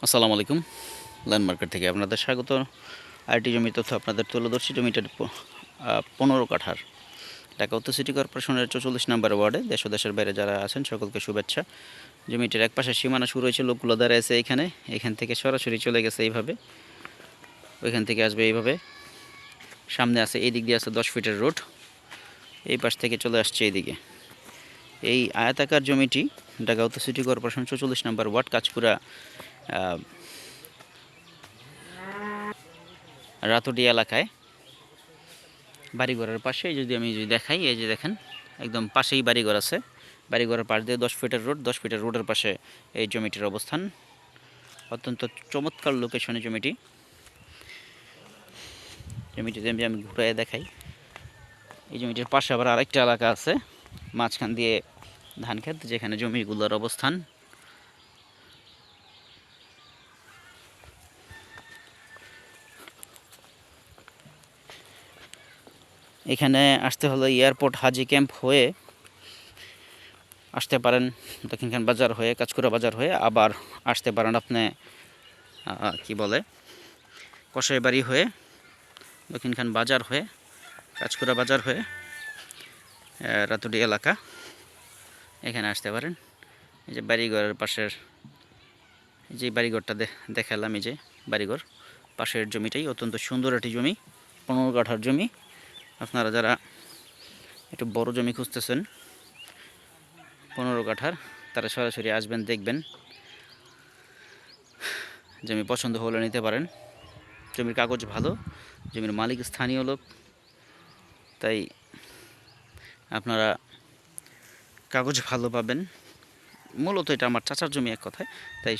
আসসালামু আলাইকুম। Land market থেকে আপনাদের স্বাগত। আইটি জমির তথ্য আপনাদের তুলে ধরছি। জমিটার 15 কাঠার ঢাকা উত্তর সিটি কর্পোরেশনের 44 নম্বর ওয়ার্ডে দেশ ও দেশের বাইরে যারা আছেন সকলকে শুভেচ্ছা। জমিটির এক পাশে সীমানা শুরু হয়েছে, লোকগুলো দাঁড়িয়ে আছে এখান থেকে সরাসরি চলে গেছে এইভাবে, ওইখান থেকে আসবে এইভাবে, সামনে আছে এই দিক দিয়ে আছে 10 ফিটের রোড, এই পাশ থেকে চলে আসছে এইদিকে। এই আয়তাকার জমিটি ঢাকা উত্তর সিটি কর্পোরেশন 44 নম্বর ওয়ার্ড কাঁচপুরা রাতুটি এলাকায় বাড়িঘরের পাশে যদি আমি দেখাই, এই যে দেখেন একদম পাশেই বাড়িঘর আছে। বাড়িঘরের পাশ দিয়ে 10 ফিটের রোড, 10 ফিটের রোডের পাশে এই জমিটির অবস্থান। অত্যন্ত চমৎকার লোকেশনে জমিটি। জমিটিতে আমি ঘুরে দেখাই। এই জমিটির পাশে আবার আরেকটা এলাকা আছে, মাঝখান দিয়ে ধান ক্ষেত, যেখানে জমিগুলোর অবস্থান। এখানে আসতে হলে এয়ারপোর্ট হাজি ক্যাম্প হয়ে আসতে পারেন, দক্ষিণখান বাজার হয়ে, কাঁচকুড়া বাজার হয়ে, আবার আসতে পারেন আপনি কি বলে কসাইবাড়ি হয়ে, দক্ষিণখান বাজার হয়ে, কাঁচকুড়া বাজার হয়ে রাতুডি এলাকা, এখানে আসতে পারেন। এই যে বাড়িঘরের পাশের যে বাড়িঘরটা দেখালাম, এই যে বাড়িঘর পাশের জমিটাই অত্যন্ত সুন্দর একটি জমি, 15 কাঠার জমি। আপনারা যারা একটু বড় জমি খুঁজতেছেন 15 কাঠার, তারা সরাসরি আসবেন, দেখবেন, জমি পছন্দ হলে নিতে পারেন। জমির কাগজ ভালো, জমির মালিক স্থানীয় লোক, তাই আপনারা কাগজ ভালো পাবেন। মূলত এটা আমার চাচার জমি এক কথায়, তাই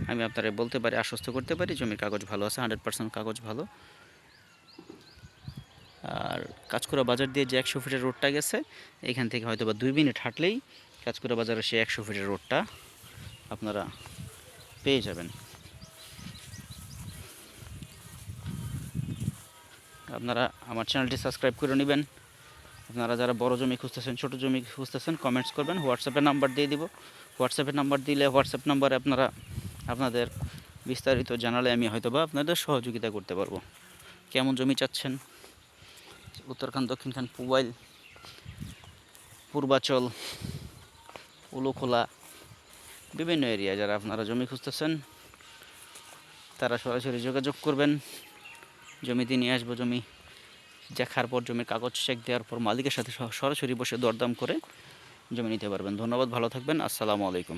আমি আপনারা বলতে পারি, আশ্বস্ত করতে পারি জমির কাগজ ভালো আছে, 100% কাগজ ভালো। আর কাঁচকুড়া বাজার দিয়ে যে 100 ফিটের রোডটা গেছে, এখান থেকে হয়তো বা 2 মিনিট হাঁটলেই কাঁচকুড়া বাজারের সেই 100 ফিটের রোডটা আপনারা পেয়ে যাবেন। আপনারা আমার চ্যানেলটি সাবস্ক্রাইব করে নেবেন। আপনারা যারা বড় জমি খুঁজতেছেন, ছোট জমি খুঁজতেছেন, কমেন্টস করবেন, হোয়াটসঅ্যাপে নাম্বার দিয়ে দিব। হোয়াটসঅ্যাপে নাম্বার দিলে হোয়াটসঅ্যাপ নাম্বারে আপনারা আপনাদের বিস্তারিত জানালে আমি হয়তোবা আপনাদের সহযোগিতা করতে পারবো। কেমন জমি চাচ্ছেন, উত্তরখান, দক্ষিণখান, পুবাইল, পূর্বাচল, উলুখোলা, বিভিন্ন এরিয়া যারা আপনারা জমি খুঁজতেছেন, তারা সরাসরি যোগাযোগ করবেন। জমিতে নিয়ে আসবো, জমি দেখার পর, জমির কাগজ চেক দেওয়ার পর মালিকের সাথে সরাসরি বসে দরদাম করে জমি নিতে পারবেন। ধন্যবাদ, ভালো থাকবেন, আসসালামু আলাইকুম।